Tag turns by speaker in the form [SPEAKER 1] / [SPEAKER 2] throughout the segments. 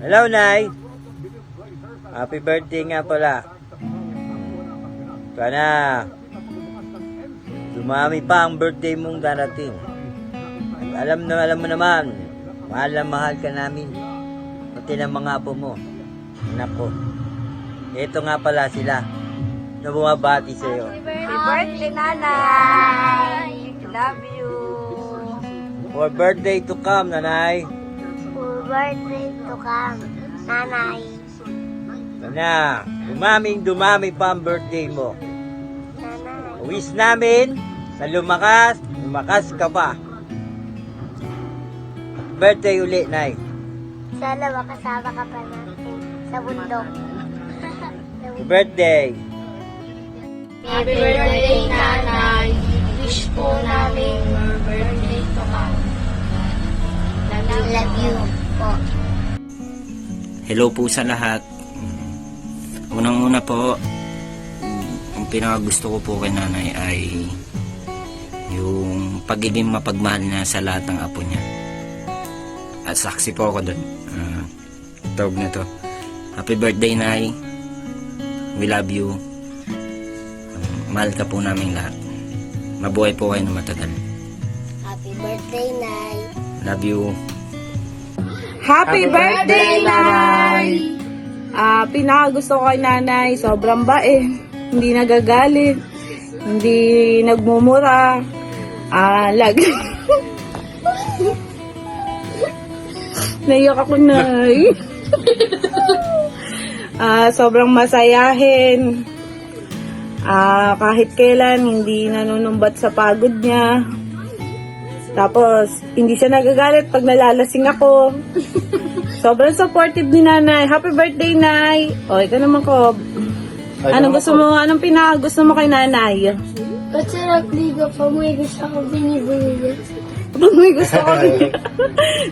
[SPEAKER 1] Hello, Nay. Happy birthday nga pala. Sana dumami pa ang birthday mong darating. Alam mo naman, mahal na mahal ka namin. Pati ng mga apo mo. Anak ko. Ito nga pala sila na bumabati sa'yo.
[SPEAKER 2] Happy birthday, Nanay! Love you!
[SPEAKER 1] For birthday to come, Nanay.
[SPEAKER 2] For birthday to come, Nanay.
[SPEAKER 1] Sana, dumami pa ang birthday mo.
[SPEAKER 2] Nanay.
[SPEAKER 1] Wish namin na lumakas ka pa. Birthday uli, Nay.
[SPEAKER 2] Sana makasama ka pa natin sa bundok.
[SPEAKER 1] Happy birthday.
[SPEAKER 2] Happy birthday, Nanay. Wish po namin your birthday to come. Love you po.
[SPEAKER 3] Hello po sa lahat. Unang-una po, ang pinakagusto ko po kay nanay ay yung pagiging mapagmahal niya sa lahat ng apo niya. At saksi po ako doon. Tawag na to. Happy birthday, Nay. We love you. Mahal ka po namin lahat. Mabuhay po kayo na matagal.
[SPEAKER 2] Happy birthday, Nay.
[SPEAKER 3] Love you.
[SPEAKER 4] Happy birthday, Nay! Pinakagusto ko kay Nanay, sobrang bait, hindi nagagalit, hindi nagmumura, naiyak ako, Nay. Sobrang masayahin, kahit kailan hindi nanunumbat sa pagod niya. Tapos, hindi siya nagagalit pag nalalasing ako. Sobrang supportive ni Nanay. Happy birthday, Nay! O, ikaw naman, Kob. Anong pinakagusto mo kay Nanay?
[SPEAKER 2] Patsarap liga pa mo, gusto ko binibili.
[SPEAKER 4] May gusto ko.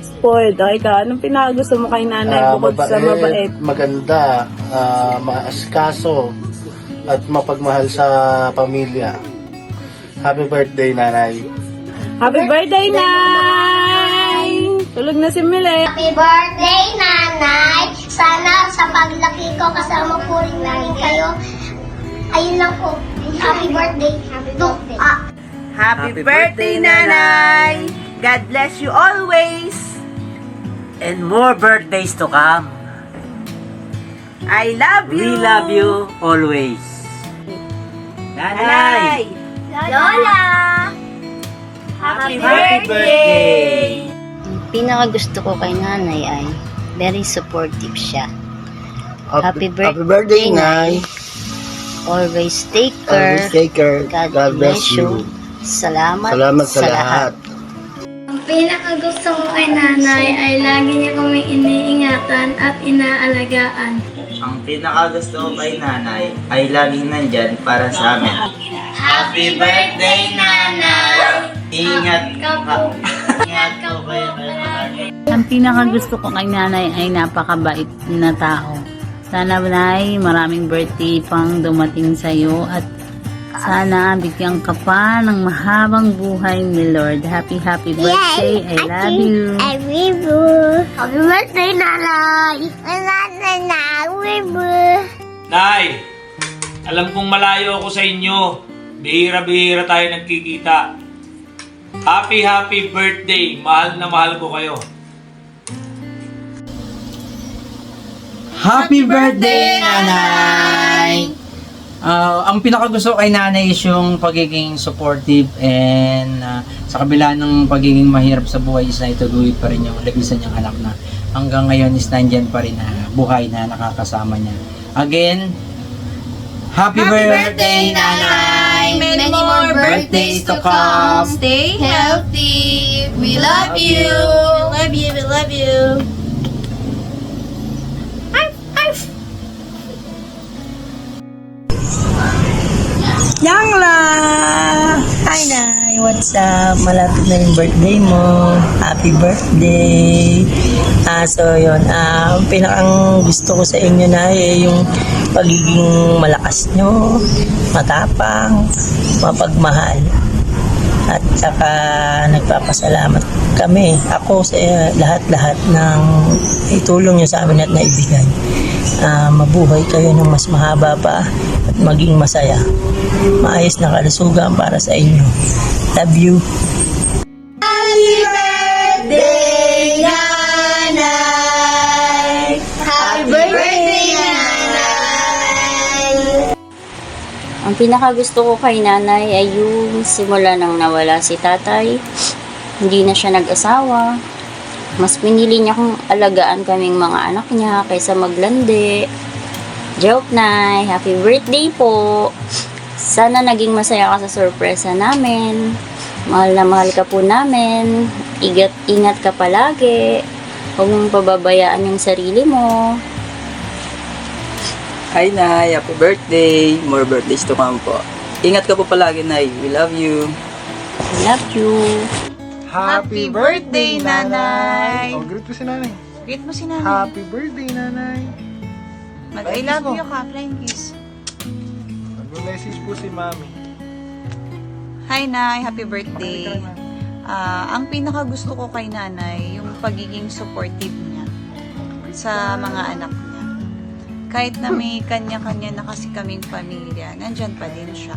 [SPEAKER 4] Spoiled. O, ikaw, anong pinakagusto mo kay Nanay bukod sa mabait?
[SPEAKER 5] Maganda, maaskaso, at mapagmahal sa pamilya. Happy birthday, Nanay.
[SPEAKER 4] Happy birthday, Nay! Tulog na si Mile.
[SPEAKER 2] Happy birthday, Nanay! Sana sa paglaki ko kasama po rin namin kayo. Ayun lang po. Happy birthday. Happy birthday.
[SPEAKER 6] Happy birthday, Nanay! God bless you always!
[SPEAKER 1] And more birthdays to come.
[SPEAKER 6] I love you!
[SPEAKER 1] We love you always. Nanay!
[SPEAKER 2] Lola!
[SPEAKER 6] Happy
[SPEAKER 1] birthday!
[SPEAKER 7] Ang pinakagusto ko kay nanay ay very supportive siya. Happy birthday,
[SPEAKER 5] Nay.
[SPEAKER 7] Always take care.
[SPEAKER 5] Always take care.
[SPEAKER 7] God bless you. Salamat
[SPEAKER 5] sa lahat.
[SPEAKER 2] Ang pinakagusto ko kay Nanay ay lagi niya kaming iniingatan at inaalagaan.
[SPEAKER 3] Ang pinakagusto ko kay nanay ay laging nandyan para sa amin.
[SPEAKER 2] Happy birthday, Nanay!
[SPEAKER 3] Ingat
[SPEAKER 2] ka po. Ingat ka po.
[SPEAKER 8] Ang pinakagusto ko kay Nanay ay napakabait na tao. Sana, Nay, maraming birthday pang dumating sa'yo at sana bigyan ka pa ng mahabang buhay ni Lord. Happy birthday. I love you.
[SPEAKER 2] I love you. Happy birthday, Nanay!
[SPEAKER 9] Nay, alam kong malayo ako sa inyo. Bihira-bihira tayo nagkikita. Happy birthday. Mahal na mahal ko kayo.
[SPEAKER 10] Happy birthday, Nanay! Ang pinakagusto kay Nanay is yung pagiging supportive and sa kabila ng pagiging mahirap sa buhay is na ituloy pa rin yung labisan niyang anak na hanggang ngayon is nandyan pa rin na buhay na nakakasama niya. Again, Happy birthday, Nanay!
[SPEAKER 6] Many more birthdays to come.
[SPEAKER 10] Stay
[SPEAKER 6] healthy. We love you.
[SPEAKER 10] Love you, we love you.
[SPEAKER 4] Yangla! Hi, Nay.
[SPEAKER 11] what's up? Malapit na yung birthday mo. Happy birthday! So yun, ang pinakang gusto ko sa inyo na yung pagiging malakas nyo, matapang, mapagmahal. At saka nagpapasalamat kami, ako sa lahat-lahat ng itulong nyo sa amin at naibigay. Mabuhay kayo ng mas mahaba pa at maging masaya. Maayos na kalusugan para sa inyo. Love you.
[SPEAKER 2] Happy birthday, Nanay! Happy birthday, Nanay!
[SPEAKER 7] Ang pinakagusto ko kay nanay ay yung simula nang nawala si tatay. Hindi na siya nag-asawa. Mas pinili niya kung alagaan kaming mga anak niya kaysa maglandi. Joke, Nay. Happy birthday po. Sana naging masaya ka sa sorpresa namin. Mahal na mahal ka po namin. Ingat ka palagi. Huwag mong pababayaan yung sarili mo.
[SPEAKER 11] Hi, Nay. Happy birthday. More birthdays to come po. Ingat ka po palagi, Nay. We love you.
[SPEAKER 7] Love you.
[SPEAKER 6] Happy birthday, Nanay!
[SPEAKER 5] Oh, greet mo si nanay.
[SPEAKER 6] Greet mo si Nanay.
[SPEAKER 5] Happy birthday, nanay.
[SPEAKER 6] Mag-I love you ka, flying kiss.
[SPEAKER 5] Mag-message po si mami.
[SPEAKER 6] Hi, Nay! Happy birthday! Ang pinaka gusto ko kay Nanay, yung pagiging supportive niya sa mga anak niya. Kahit na may kanya-kanya na kasi kaming pamilya, nandyan pa din siya.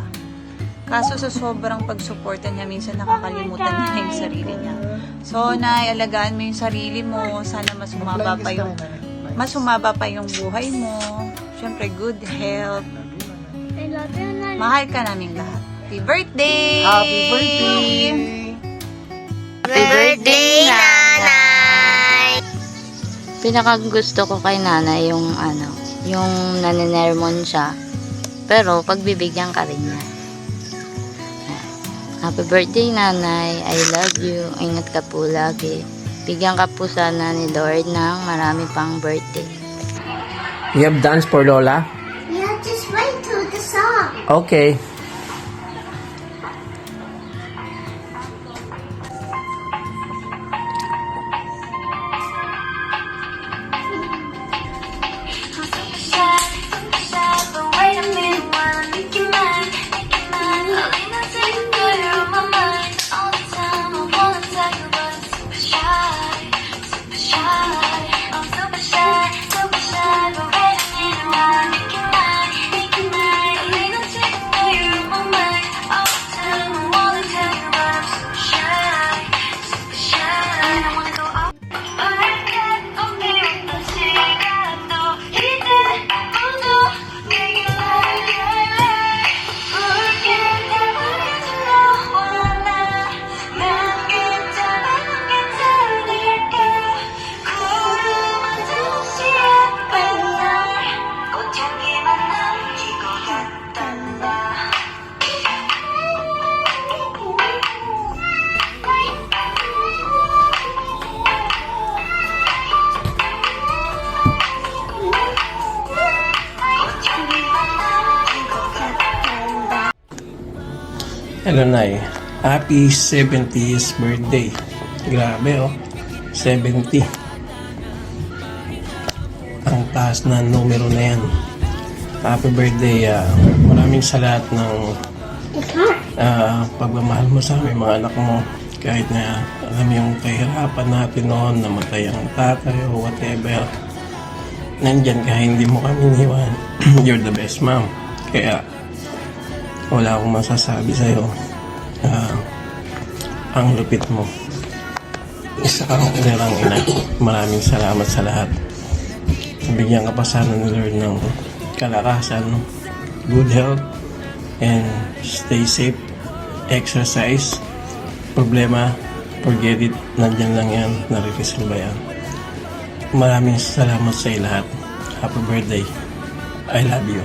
[SPEAKER 6] Kaso sa sobrang pagsuporta niya, minsan nakakalimutan niya na yung sarili niya. So, Nay, alagaan mo yung sarili mo. Sana mas humaba pa yung buhay mo. Siyempre, good health. Mahal ka naming lahat. Happy birthday!
[SPEAKER 5] Happy birthday!
[SPEAKER 7] Happy birthday, Nanay! Pinakagusto ko kay nanay yung yung naninermon siya. Pero pagbibigyan ka rin niya. Happy birthday, Nanay. I love you. Ingat ka po lagi. Bigyan ka po sana ni Lord ng marami pang birthday.
[SPEAKER 10] You have dance for Lola?
[SPEAKER 2] Yeah, just wait to the song.
[SPEAKER 10] Okay.
[SPEAKER 12] Hello, Nay. Happy 70th birthday. Grabe, oh. 70. Ang taas na numero na yan. Happy birthday. Maraming salamat ng pagmamahal mo sa aming mga anak mo. Kahit na alam yung kahirapan natin noon, namatay ang tatay o whatever. Nandyan ka, hindi mo kami iniwan. You're the best, mom. Kaya wala akong masasabi sa'yo. Ang lupit mo. Isa kang ilarang ina. Maraming salamat sa lahat. Bigyan ka pa sana ni Lord ng kalakasan, good health, and stay safe. Exercise. Problema, forget it. Nandyan lang yan. Nare-resolve yan. Maraming salamat sa lahat. Happy birthday. I love you.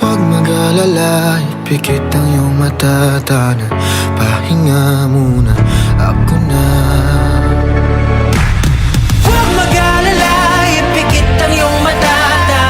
[SPEAKER 13] Huwag mag-alala, ipikit ang iyong mata, tana. Pahinga muna, ako na. Huwag mag-alala, ipikit ang iyong mata, tana.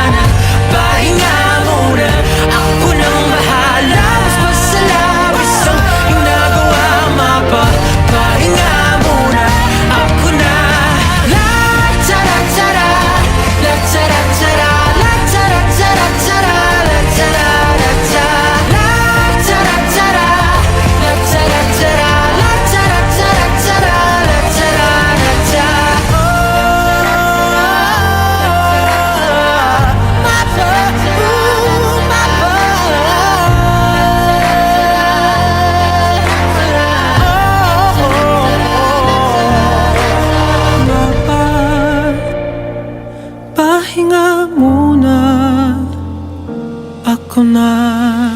[SPEAKER 13] ko na